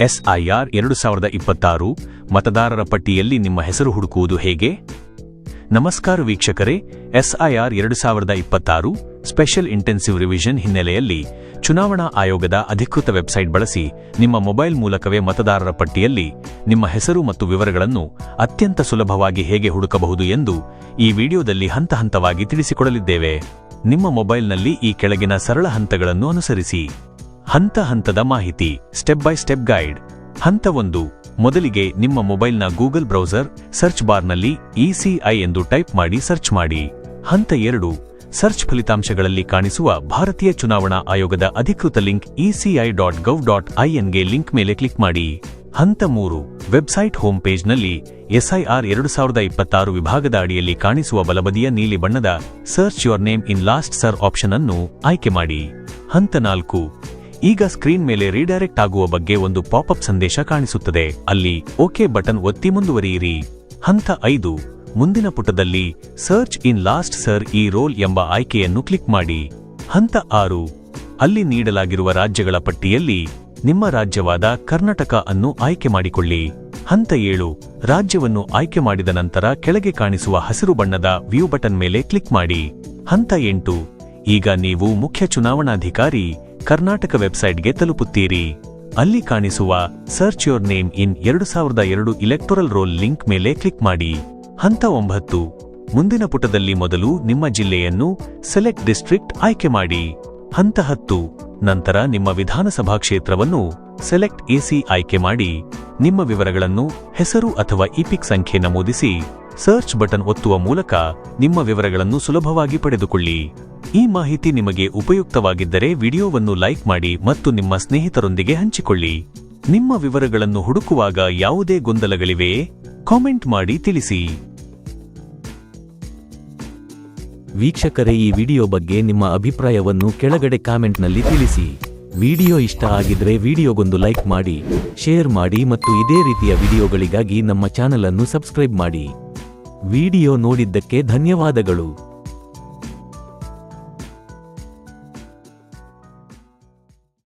SIR 2026 ಮತದಾರರ ಪಟ್ಟಿಯಲ್ಲಿ ನಿಮ್ಮ ಹೆಸರು ಹುಡುಕುವುದು ಹೇಗೆ? ನಮಸ್ಕಾರ ವೀಕ್ಷಕರೇ, ಎಸ್ಐಆರ್ 2026 ಸ್ಪೆಷಲ್ ಇಂಟೆನ್ಸಿವ್ ರಿವಿಷನ್ ಹಿನ್ನೆಲೆಯಲ್ಲಿ ಚುನಾವಣಾ ಆಯೋಗದ ಅಧಿಕೃತ ವೆಬ್ಸೈಟ್ ಬಳಸಿ ನಿಮ್ಮ ಮೊಬೈಲ್ ಮೂಲಕವೇ ಮತದಾರರ ಪಟ್ಟಿಯಲ್ಲಿ ನಿಮ್ಮ ಹೆಸರು ಮತ್ತು ವಿವರಗಳನ್ನು ಅತ್ಯಂತ ಸುಲಭವಾಗಿ ಹೇಗೆ ಹುಡುಕಬಹುದು ಎಂದು ಈ ವಿಡಿಯೋದಲ್ಲಿ ಹಂತ ಹಂತವಾಗಿ ತಿಳಿಸಿಕೊಡಲಿದ್ದೇವೆ. ನಿಮ್ಮ ಮೊಬೈಲ್ನಲ್ಲಿ ಈ ಕೆಳಗಿನ ಸರಳ ಹಂತಗಳನ್ನು ಅನುಸರಿಸಿ. ಹಂತ ಹಂತದ ಮಾಹಿತಿ, ಸ್ಟೆಪ್ ಬೈ ಸ್ಟೆಪ್ ಗೈಡ್. ಹಂತ 1, ಮೊದಲಿಗೆ ನಿಮ್ಮ ಮೊಬೈಲ್ನ ಗೂಗಲ್ ಬ್ರೌಸರ್ ಸರ್ಚ್ ಬಾರ್ನಲ್ಲಿ ಇಸಿಐ ಎಂದು ಟೈಪ್ ಮಾಡಿ ಸರ್ಚ್ ಮಾಡಿ. ಹಂತ 2, ಸರ್ಚ್ ಫಲಿತಾಂಶಗಳಲ್ಲಿ ಕಾಣಿಸುವ ಭಾರತೀಯ ಚುನಾವಣಾ ಆಯೋಗದ ಅಧಿಕೃತ ಲಿಂಕ್ eci.gov.in ಗೆ ಲಿಂಕ್ ಮೇಲೆ ಕ್ಲಿಕ್ ಮಾಡಿ. ಹಂತ 3, ವೆಬ್ಸೈಟ್ ಹೋಮ್ ಪೇಜ್ನಲ್ಲಿ ಎಸ್ಐಆರ್ 2026 ವಿಭಾಗದ ಅಡಿಯಲ್ಲಿ ಕಾಣಿಸುವ ಬಲಬದಿಯ ನೀಲಿ ಬಣ್ಣದ search your name in last sir option ಅನ್ನು ಆಯ್ಕೆ ಮಾಡಿ. ಹಂತ 4, ಈಗ ಸ್ಕ್ರೀನ್ ಮೇಲೆ ರೀಡೈರೆಕ್ಟ್ ಆಗುವ ಬಗ್ಗೆ ಒಂದು ಪಾಪ್ಅಪ್ ಸಂದೇಶ ಕಾಣಿಸುತ್ತದೆ. ಅಲ್ಲಿ ಓಕೆ ಬಟನ್ ಒತ್ತಿ ಮುಂದುವರಿಯಿರಿ. ಹಂತ 5, ಮುಂದಿನ ಪುಟದಲ್ಲಿ ಸರ್ಚ್ ಇನ್ ಲಾಸ್ಟ್ ಸರ್ ಈ ರೋಲ್ ಎಂಬ ಆಯ್ಕೆಯನ್ನು ಕ್ಲಿಕ್ ಮಾಡಿ. ಹಂತ 6, ಅಲ್ಲಿ ನೀಡಲಾಗಿರುವ ರಾಜ್ಯಗಳ ಪಟ್ಟಿಯಲ್ಲಿ ನಿಮ್ಮ ರಾಜ್ಯವಾದ ಕರ್ನಾಟಕ ಅನ್ನು ಆಯ್ಕೆ ಮಾಡಿಕೊಳ್ಳಿ. ಹಂತ 7, ರಾಜ್ಯವನ್ನು ಆಯ್ಕೆ ಮಾಡಿದ ನಂತರ ಕೆಳಗೆ ಕಾಣಿಸುವ ಹಸಿರು ಬಣ್ಣದ ವ್ಯೂ ಬಟನ್ ಮೇಲೆ ಕ್ಲಿಕ್ ಮಾಡಿ. ಹಂತ 8, ಈಗ ನೀವು ಮುಖ್ಯ ಚುನಾವಣಾಧಿಕಾರಿ ಕರ್ನಾಟಕ ವೆಬ್ಸೈಟ್ಗೆ ತಲುಪುತ್ತೀರಿ. ಅಲ್ಲಿ ಕಾಣಿಸುವ search your name in 2002 electoral roll link ಮೇಲೆ ಕ್ಲಿಕ್ ಮಾಡಿ. ಹಂತ 9, ಮುಂದಿನ ಪುಟದಲ್ಲಿ ಮೊದಲು ನಿಮ್ಮ ಜಿಲ್ಲೆಯನ್ನು ಸೆಲೆಕ್ಟ್ ಡಿಸ್ಟ್ರಿಕ್ಟ್ ಆಯ್ಕೆ ಮಾಡಿ. ಹಂತ 10, ನಂತರ ನಿಮ್ಮ ವಿಧಾನಸಭಾ ಕ್ಷೇತ್ರವನ್ನು ಸೆಲೆಕ್ಟ್ ಎಸಿ ಆಯ್ಕೆ ಮಾಡಿ. ನಿಮ್ಮ ವಿವರಗಳನ್ನು ಹೆಸರು ಅಥವಾ ಇಪಿಕ್ ಸಂಖ್ಯೆ ನಮೂದಿಸಿ ಸರ್ಚ್ ಬಟನ್ ಒತ್ತುವ ಮೂಲಕ ನಿಮ್ಮ ವಿವರಗಳನ್ನು ಸುಲಭವಾಗಿ ಪಡೆದುಕೊಳ್ಳಿ. ಈ ಮಾಹಿತಿ ನಿಮಗೆ ಉಪಯುಕ್ತವಾಗಿದ್ದರೆ ವಿಡಿಯೋವನ್ನು ಲೈಕ್ ಮಾಡಿ ಮತ್ತು ನಿಮ್ಮ ಸ್ನೇಹಿತರೊಂದಿಗೆ ಹಂಚಿಕೊಳ್ಳಿ. ನಿಮ್ಮ ವಿವರಗಳನ್ನು ಹುಡುಕುವಾಗ ಯಾವುದೇ ಗೊಂದಲಗಳಿವೆಯೇ? ಕಾಮೆಂಟ್ ಮಾಡಿ ತಿಳಿಸಿ. ವೀಕ್ಷಕರೇ, ಈ ವಿಡಿಯೋ ಬಗ್ಗೆ ನಿಮ್ಮ ಅಭಿಪ್ರಾಯವನ್ನು ಕೆಳಗಡೆ ಕಾಮೆಂಟ್ನಲ್ಲಿ ತಿಳಿಸಿ. ವಿಡಿಯೋ ಇಷ್ಟ ಆಗಿದ್ರೆ ವಿಡಿಯೋಗೊಂದು ಲೈಕ್ ಮಾಡಿ, ಶೇರ್ ಮಾಡಿ ಮತ್ತು ಇದೇ ರೀತಿಯ ವಿಡಿಯೋಗಳಿಗಾಗಿ ನಮ್ಮ ಚಾನೆಲ್ ಅನ್ನು ಸಬ್ಸ್ಕ್ರೈಬ್ ಮಾಡಿ. ವಿಡಿಯೋ ನೋಡಿದ್ದಕ್ಕೆ ಧನ್ಯವಾದಗಳು.